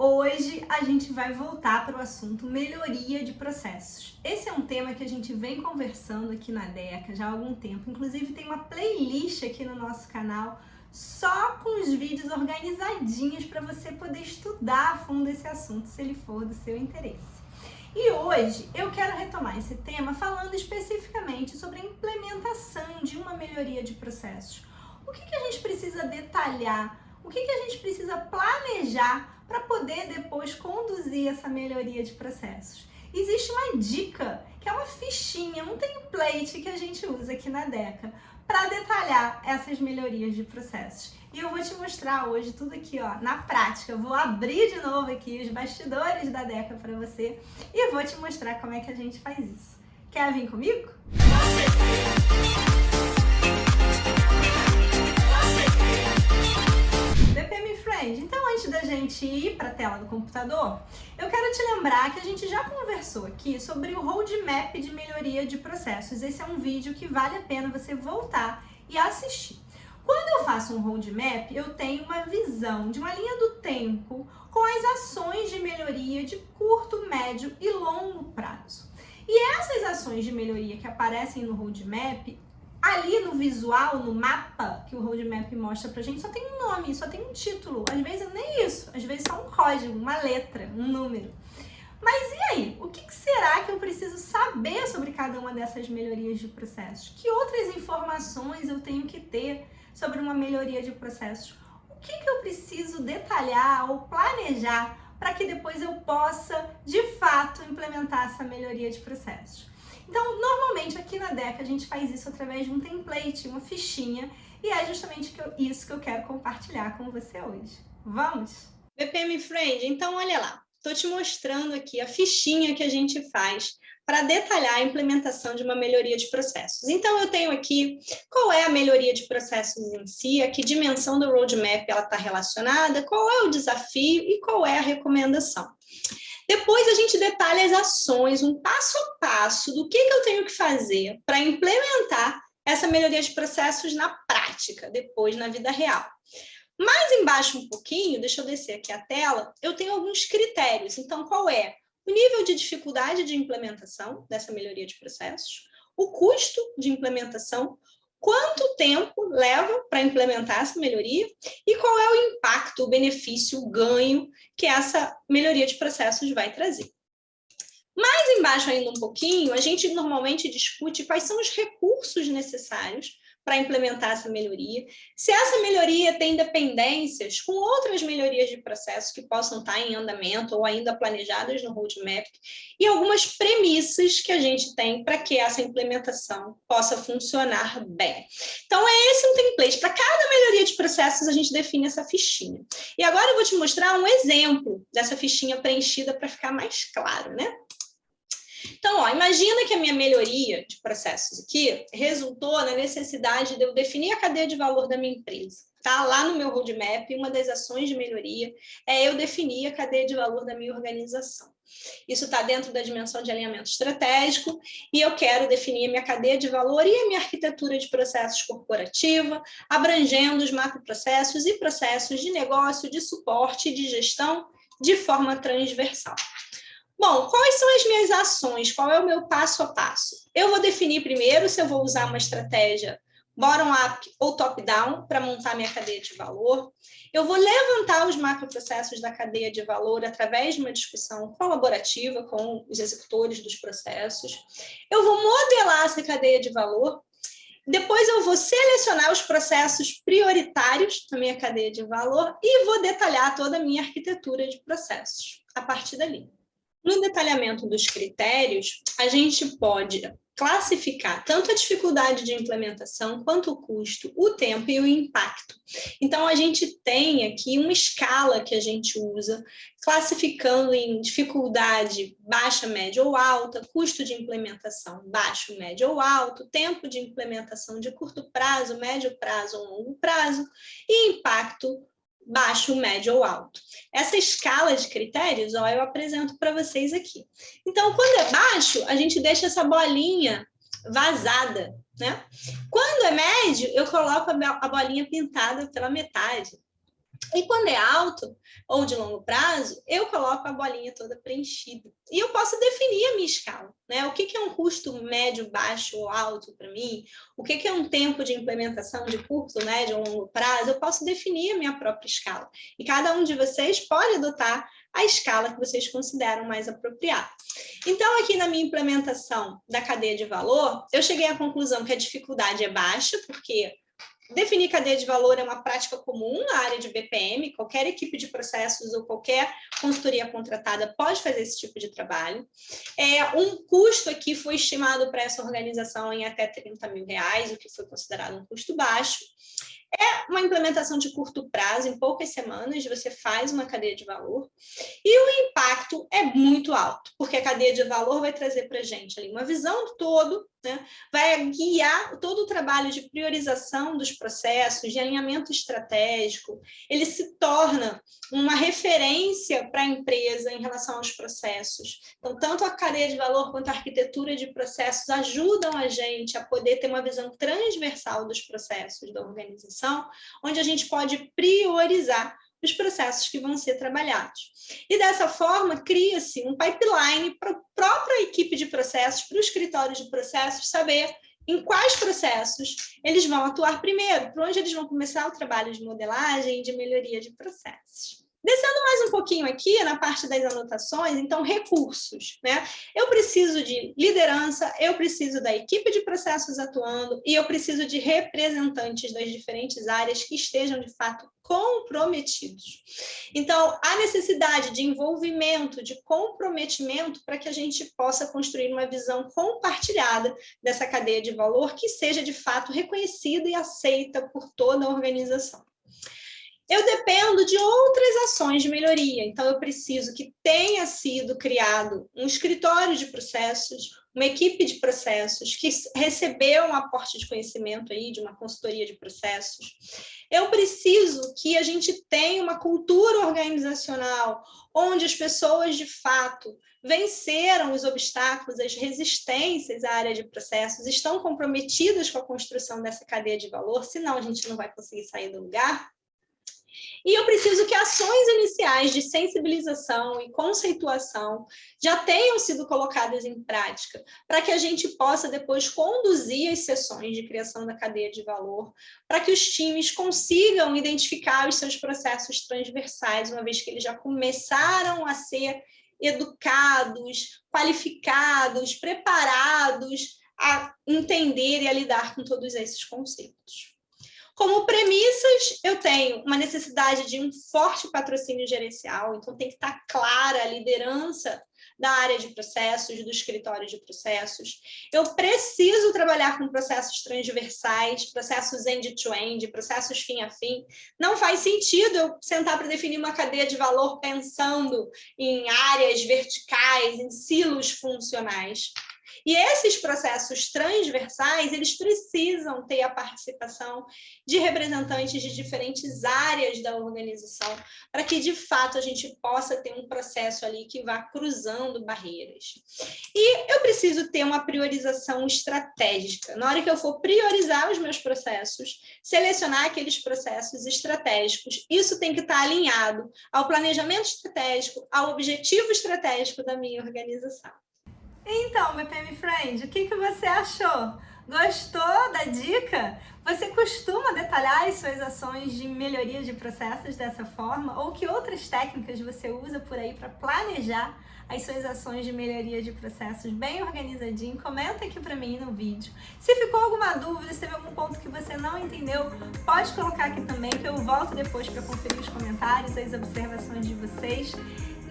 Hoje a gente vai voltar para o assunto melhoria de processos. Esse é um tema que a gente vem conversando aqui na DECA já há algum tempo. Inclusive tem uma playlist aqui no nosso canal só com os vídeos organizadinhos para você poder estudar a fundo esse assunto, se ele for do seu interesse. E hoje eu quero retomar esse tema falando especificamente sobre a implementação de uma melhoria de processos. O que a gente precisa detalhar? O que a gente precisa planejar para poder depois conduzir essa melhoria de processos? Existe uma dica, que é uma fichinha, um template que a gente usa aqui na DECA para detalhar essas melhorias de processos. E eu vou te mostrar hoje tudo aqui, ó, na prática. Eu vou abrir de novo aqui os bastidores da DECA para você e vou te mostrar como é que a gente faz isso. Quer vir comigo? BPM Friend, então antes da gente ir para a tela do computador, eu quero te lembrar que a gente já conversou aqui sobre o roadmap de melhoria de processos. Esse é um vídeo que vale a pena você voltar e assistir. Quando eu faço um roadmap, eu tenho uma visão de uma linha do tempo com as ações de melhoria de curto, médio e longo prazo. E essas ações de melhoria que aparecem no roadmap, ali no visual, no mapa que o roadmap mostra pra gente, só tem um nome, só tem um título. Às vezes nem isso, às vezes só um código, uma letra, um número. Mas e aí? O que será que eu preciso saber sobre cada uma dessas melhorias de processos? Que outras informações eu tenho que ter sobre uma melhoria de processos? O que eu preciso detalhar ou planejar para que depois eu possa, de fato, implementar essa melhoria de processos? Então, normalmente aqui na DECA a gente faz isso através de um template, uma fichinha, e é justamente isso que eu quero compartilhar com você hoje. Vamos? BPM Friend, então olha lá, estou te mostrando aqui a fichinha que a gente faz para detalhar a implementação de uma melhoria de processos. Então, eu tenho aqui qual é a melhoria de processos em si, a que dimensão do roadmap ela está relacionada, qual é o desafio e qual é a recomendação. Depois a gente detalha as ações, um passo a passo do que eu tenho que fazer para implementar essa melhoria de processos na prática, depois na vida real. Mais embaixo um pouquinho, deixa eu descer aqui a tela, eu tenho alguns critérios. Então, qual é? O nível de dificuldade de implementação dessa melhoria de processos, o custo de implementação, quanto tempo leva para implementar essa melhoria e qual é o impacto, o benefício, o ganho que essa melhoria de processos vai trazer. Mais embaixo ainda um pouquinho, a gente normalmente discute quais são os recursos necessários para implementar essa melhoria, se essa melhoria tem dependências com outras melhorias de processo que possam estar em andamento ou ainda planejadas no roadmap, e algumas premissas que a gente tem para que essa implementação possa funcionar bem. Então, é esse um template. Para cada melhoria de processos, a gente define essa fichinha. E agora eu vou te mostrar um exemplo dessa fichinha preenchida para ficar mais claro, né? Então, ó, imagina que a minha melhoria de processos aqui resultou na necessidade de eu definir a cadeia de valor da minha empresa. Tá? Lá no meu roadmap, uma das ações de melhoria é eu definir a cadeia de valor da minha organização. Isso está dentro da dimensão de alinhamento estratégico e eu quero definir a minha cadeia de valor e a minha arquitetura de processos corporativa, abrangendo os macroprocessos e processos de negócio, de suporte e de gestão de forma transversal. Bom, quais são as minhas ações? Qual é o meu passo a passo? Eu vou definir primeiro se eu vou usar uma estratégia bottom-up ou top-down para montar minha cadeia de valor. Eu vou levantar os macroprocessos da cadeia de valor através de uma discussão colaborativa com os executores dos processos. Eu vou modelar essa cadeia de valor. Depois eu vou selecionar os processos prioritários na minha cadeia de valor e vou detalhar toda a minha arquitetura de processos a partir dali. No detalhamento dos critérios, a gente pode classificar tanto a dificuldade de implementação, quanto o custo, o tempo e o impacto. Então, a gente tem aqui uma escala que a gente usa, classificando em dificuldade baixa, média ou alta, custo de implementação baixo, médio ou alto, tempo de implementação de curto prazo, médio prazo ou longo prazo, e impacto baixo, médio ou alto. Essa escala de critérios, ó, eu apresento para vocês aqui. Então, quando é baixo, a gente deixa essa bolinha vazada, né? Quando é médio, eu coloco a bolinha pintada pela metade. E quando é alto ou de longo prazo, eu coloco a bolinha toda preenchida. E eu posso definir a minha escala, né? O que é um custo médio, baixo ou alto para mim? O que é um tempo de implementação de curto, médio ou longo prazo? Eu posso definir a minha própria escala. E cada um de vocês pode adotar a escala que vocês consideram mais apropriada. Então, aqui na minha implementação da cadeia de valor, eu cheguei à conclusão que a dificuldade é baixa, porque definir cadeia de valor é uma prática comum na área de BPM, qualquer equipe de processos ou qualquer consultoria contratada pode fazer esse tipo de trabalho. Um custo aqui foi estimado para essa organização em até R$30 mil, o que foi considerado um custo baixo. É uma implementação de curto prazo, em poucas semanas você faz uma cadeia de valor e o impacto é muito alto, porque a cadeia de valor vai trazer para a gente ali uma visão do todo, né? Vai guiar todo o trabalho de priorização dos processos, de alinhamento estratégico, ele se torna uma referência para a empresa em relação aos processos. Então, tanto a cadeia de valor quanto a arquitetura de processos ajudam a gente a poder ter uma visão transversal dos processos da organização, onde a gente pode priorizar os processos que vão ser trabalhados. E dessa forma, cria-se um pipeline para a própria equipe de processos, para o escritório de processos, saber em quais processos eles vão atuar primeiro, por onde eles vão começar o trabalho de modelagem e de melhoria de processos. Descendo mais um pouquinho aqui na parte das anotações, então, recursos, né? Eu preciso de liderança, eu preciso da equipe de processos atuando e eu preciso de representantes das diferentes áreas que estejam, de fato, comprometidos. Então, há necessidade de envolvimento, de comprometimento para que a gente possa construir uma visão compartilhada dessa cadeia de valor que seja, de fato, reconhecida e aceita por toda a organização. Eu dependo de outras ações de melhoria, então eu preciso que tenha sido criado um escritório de processos, uma equipe de processos que recebeu um aporte de conhecimento aí de uma consultoria de processos. Eu preciso que a gente tenha uma cultura organizacional onde as pessoas, de fato, venceram os obstáculos, as resistências à área de processos, estão comprometidas com a construção dessa cadeia de valor, senão a gente não vai conseguir sair do lugar. E eu preciso que ações iniciais de sensibilização e conceituação já tenham sido colocadas em prática, para que a gente possa depois conduzir as sessões de criação da cadeia de valor, para que os times consigam identificar os seus processos transversais, uma vez que eles já começaram a ser educados, qualificados, preparados a entender e a lidar com todos esses conceitos. Como premissas, eu tenho uma necessidade de um forte patrocínio gerencial, então tem que estar clara a liderança da área de processos, do escritório de processos. Eu preciso trabalhar com processos transversais, processos end-to-end, processos fim a fim. Não faz sentido eu sentar para definir uma cadeia de valor pensando em áreas verticais, em silos funcionais. E esses processos transversais, eles precisam ter a participação de representantes de diferentes áreas da organização, para que, de fato, a gente possa ter um processo ali que vá cruzando barreiras. E eu preciso ter uma priorização estratégica. Na hora que eu for priorizar os meus processos, selecionar aqueles processos estratégicos, isso tem que estar alinhado ao planejamento estratégico, ao objetivo estratégico da minha organização. Então, BPM Friend, o que você achou? Gostou da dica? Você costuma detalhar as suas ações de melhoria de processos dessa forma? Ou que outras técnicas você usa por aí para planejar as suas ações de melhoria de processos bem organizadinho? Comenta aqui para mim no vídeo. Se ficou alguma dúvida, se teve algum ponto que você não entendeu, pode colocar aqui também, que eu volto depois para conferir os comentários, as observações de vocês.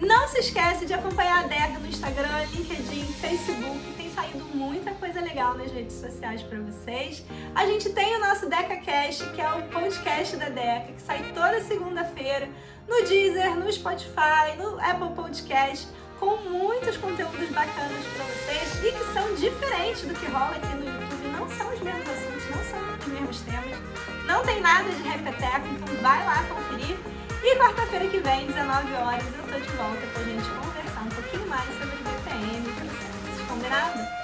Não se esquece de acompanhar a Deca no Instagram, LinkedIn, Facebook. Tem saído muita coisa legal nas redes sociais para vocês. A gente tem o nosso DecaCast, que é o podcast da Deca, que sai toda segunda-feira no Deezer, no Spotify, no Apple Podcast, com muitos conteúdos bacanas para vocês e que são diferentes do que rola aqui no YouTube. Não são os mesmos assuntos, não são os mesmos temas, não tem nada de repeteco, então vai lá conferir. E quarta-feira que vem, 19 horas, eu tô de volta pra gente conversar um pouquinho mais sobre BPM e processos. Combinado?